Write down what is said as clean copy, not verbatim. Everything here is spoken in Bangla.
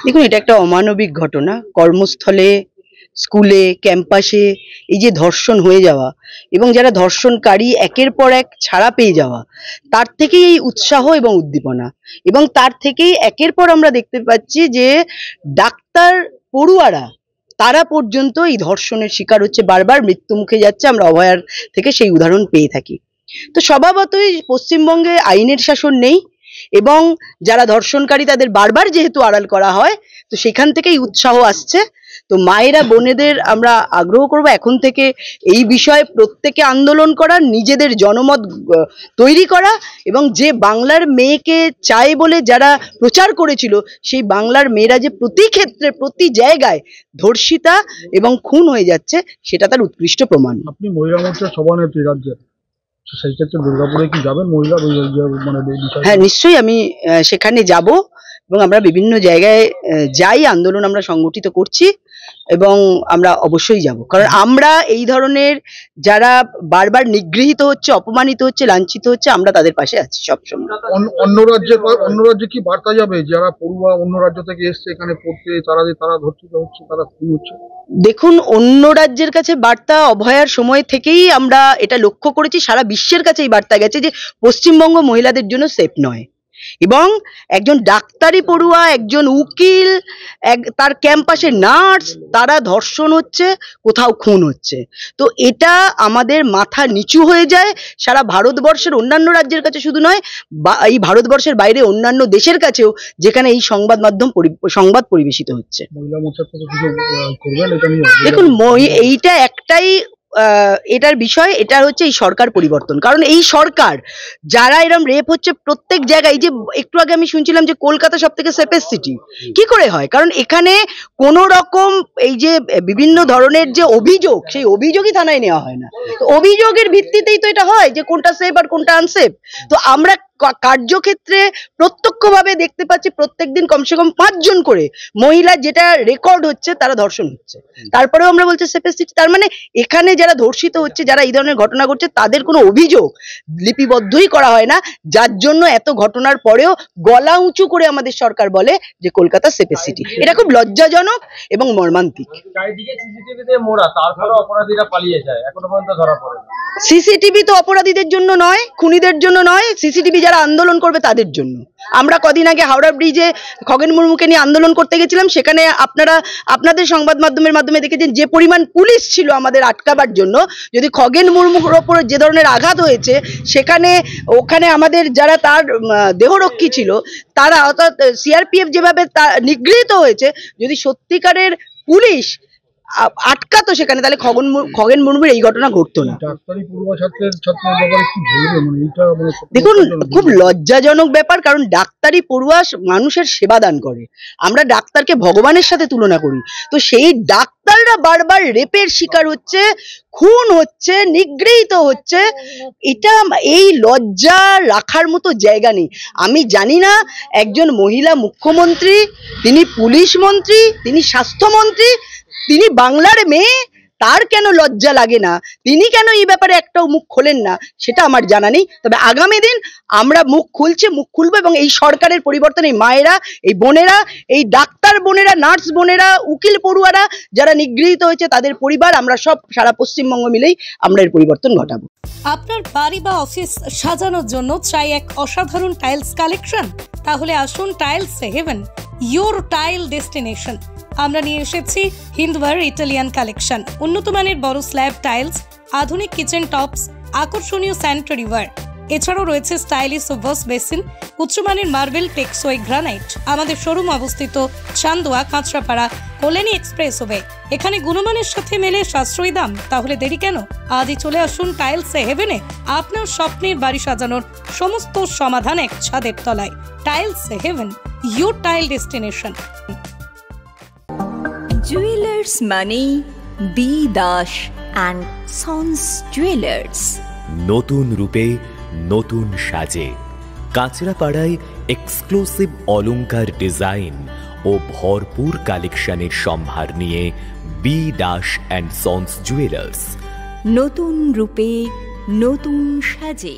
দেখুন, এটা একটা অমানবিক ঘটনা। কর্মস্থলে, স্কুলে, ক্যাম্পাসে এই যে ধর্ষণ হয়ে যাওয়া এবং যারা ধর্ষণকারী একের পর এক ছাড়া পেয়ে যাওয়া, তার থেকেই এই উৎসাহ এবং উদ্দীপনা। এবং তার থেকেই একের পর আমরা দেখতে পাচ্ছি যে ডাক্তার, পড়ুয়ারা তারা পর্যন্ত এই ধর্ষণের শিকার হচ্ছে, বারবার মৃত্যু মুখে যাচ্ছে। আমরা অভয়ার থেকে সেই উদাহরণ পেয়ে থাকি। তো স্বভাবতই পশ্চিমবঙ্গে আইনের শাসন নেই এবং যারা ধর্ষণকারী তাদের বারবার যেহেতু আড়াল করা হয়, তো সেখান থেকেই উৎসাহ আসছে। তো মায়েরা, বোনেদের আমরা আগ্রহ করব এখন থেকে এই বিষয়ে প্রত্যেকে আন্দোলন করা, নিজেদের জনমত তৈরি করা এবং যে বাংলার মেয়েকে চায় বলে যারা প্রচার করেছিল, সেই বাংলার মেয়েরা যে প্রতি ক্ষেত্রে, প্রতি জায়গায় ধর্ষিতা এবং খুন হয়ে যাচ্ছে, সেটা তার উৎকৃষ্ট প্রমাণ। আপনি মহিলা মোর্চার সভানেত্রী রাজ্যের, সেই ক্ষেত্রে দুর্গাপুরে কি যাবেন মহিলা মানে? হ্যাঁ, নিশ্চয়ই আমি সেখানে যাব এবং আমরা বিভিন্ন জায়গায় যাই, আন্দোলন আমরা সংগঠিত করছি এবং আমরা অবশ্যই যাব, কারণ আমরা এই ধরনের যারা বারবার নিগৃহীত হচ্ছে, অপমানিত হচ্ছে, লাঞ্ছিত হচ্ছে, আমরা তাদের পাশে আছি সবসময়। অন্য রাজ্যে কি বার্তা যাবে? যারা পড়ুয়া অন্য রাজ্য থেকে এসছে এখানে পড়তে, তারা ধর্ষিত হচ্ছে, তারা খুন হচ্ছে। দেখুন, অন্য রাজ্যের কাছে বার্তা অভয়ার সময় থেকেই আমরা এটা লক্ষ্য করেছি, সারা বিশ্বের কাছে এই বার্তা গেছে যে পশ্চিমবঙ্গ মহিলাদের জন্য সেফ নয় এবং একজন ডাক্তারি পড়ুয়া, একজন উকিল, তার ক্যাম্পাসে নার্স, তারা ধর্ষণ হচ্ছে, কোথাও খুন হচ্ছে। তো এটা আমাদের মাথা নিচু হয়ে যায় সারা ভারতবর্ষের অন্যান্য রাজ্যের কাছে শুধু নয়, এই ভারতবর্ষের বাইরে অন্যান্য দেশের কাছেও, যেখানে এই সংবাদ পরিবেশিত হচ্ছে। দেখুন, এইটা একটাই এটার বিষয়, এটা হচ্ছে এই সরকার পরিবর্তন। কারণ এই সরকার, যারা এরম রেপ হচ্ছে প্রত্যেক জায়গায়, এই যে একটু আগে আমি শুনছিলাম যে কলকাতা সব থেকে সেফেস্ট সিটি, কি করে হয়? কারণ এখানে কোন রকম এই যে বিভিন্ন ধরনের যে অভিযোগ, সেই অভিযোগই থানায় নেওয়া হয় না। তো অভিযোগের ভিত্তিতেই তো এটা হয় যে কোনটা সেফ আর কোনটা আনসেফ। তো আমরা কার্যক্ষেত্রে প্রত্যক্ষভাবে দেখতে পাচ্ছি প্রত্যেকদিন কমসে কম 5 জন করে মহিলা, যেটা রেকর্ড হচ্ছে, তারা ধর্ষণ হচ্ছে। তারপরেও আমরা বলছি সেফেস্ট সিটি। তার মানে এখানে যারা ধর্ষিত হচ্ছে, যারা এই ধরনের ঘটনা ঘটছে, তাদের কোনো অভিযোগ লিপিবদ্ধই করা হয় না, যার জন্য এত ঘটনার পরেও গলা উঁচু করে আমাদের সরকার বলে যে কলকাতা সেফেস্ট সিটি। এটা খুব লজ্জাজনক এবং মর্মান্তিক। সিসিটিভি তো অপরাধীদের জন্য নয়, খুনিদের জন্য নয়, সিসিটিভি যারা আন্দোলন করবে তাদের জন্য। আমরা কদিন আগে হাওড়া ব্রিজে খগেন মুর্মুকে নিয়ে আন্দোলন করতে গেছিলাম, সেখানে আপনাদের সংবাদ মাধ্যমের মাধ্যমে দেখেছেন যে পরিমাণ পুলিশ ছিল আমাদের আটকাবার জন্য। যদি খগেন মুর্মুর ওপর যে ধরনের আঘাত হয়েছে, ওখানে আমাদের যারা তার দেহরক্ষী ছিল, তারা, অর্থাৎ সিআরপিএফ যেভাবে নিগৃহীত হয়েছে, যদি সত্যিকারের পুলিশ আটকাতো সেখানে, তাহলে খগেন মুর্মুর এই ঘটনা ঘটতো না। দেখুন, খুব লজ্জাজনক ব্যাপার, কারণ ডাক্তারি পড়ুয়া মানুষের সেবা দান করে। আমরা ডাক্তারকে ভগবানের সাথে তুলনা করি, তো সেই ডাক্তাররা বারবার রেপের শিকার হচ্ছে, খুন হচ্ছে, নিগৃহীত হচ্ছে। এটা, এই লজ্জা রাখার মতো জায়গা নেই। আমি জানি না একজন মহিলা মুখ্যমন্ত্রী, তিনি পুলিশ মন্ত্রী, তিনি স্বাস্থ্যমন্ত্রী, তিনি বাংলার মেয়ে, তার কেন লজ্জা লাগে না, তিনি কেন এই ব্যাপারে একটাও মুখ খোলেন না, সেটা আমার জানা নেই। তবে আগামী দিন আমরা মুখ খুলবো এবং এই সরকারের পরিবর্তন, এই মায়েরা, এই বোনেরা, এই ডাক্তার বোনেরা, নার্স বোনেরা, উকিল পড়ুয়ারা যারা নিগৃহীত হয়েছে, তাদের পরিবার, আমরা সব সারা পশ্চিমবঙ্গ মিলেই আমরা এর পরিবর্তন ঘটাবো। আপনার বাড়ি বা অফিস সাজানোর জন্য চাই এক অসাধারণ টাইলস কালেকশন? তাহলে আসুন tiles heaven, your tile destination. আমরা নিয়ে এসেছি হিন্দওয়ার ইটালিয়ান কালেকশন, উন্নত মানের বড় স্ল্যাব টাইলস, আধুনিক কিচেন টপস, আকর্ষণীয় স্যানিটারি ওয়্যার। এছাড়াও রয়েছে স্টাইলিশ ওয়াশ বেসিন, উচ্চমানের মার্বেল, টেকসই গ্রানাইট। আমাদের শোরুম অবস্থিত চান্দোয়া, কাঁচরাপাড়া, কল্যাণী এক্সপ্রেসওয়ে। এখানে গুণমানের সাথে মেলে সাশ্রয়ী দাম। তাহলে দেরি কেন? আজই চলে আসুন টাইলস হেভেনে। আপনার স্বপ্নের বাড়ি সাজানোর সমস্ত সমাধান এক ছাদের তলায়। Tiles heaven, your tile destination. Jewellers মানে B Das and sons jewellers. নতুন রূপে, নতুন সাজে কাঁচরাপাড়ায় এক্সক্লুসিভ অলংকার ডিজাইন ও ভরপুর কালেকশনের সম্ভার নিয়ে B Das and sons jewellers. নতুন রূপে, নতুন সাজে।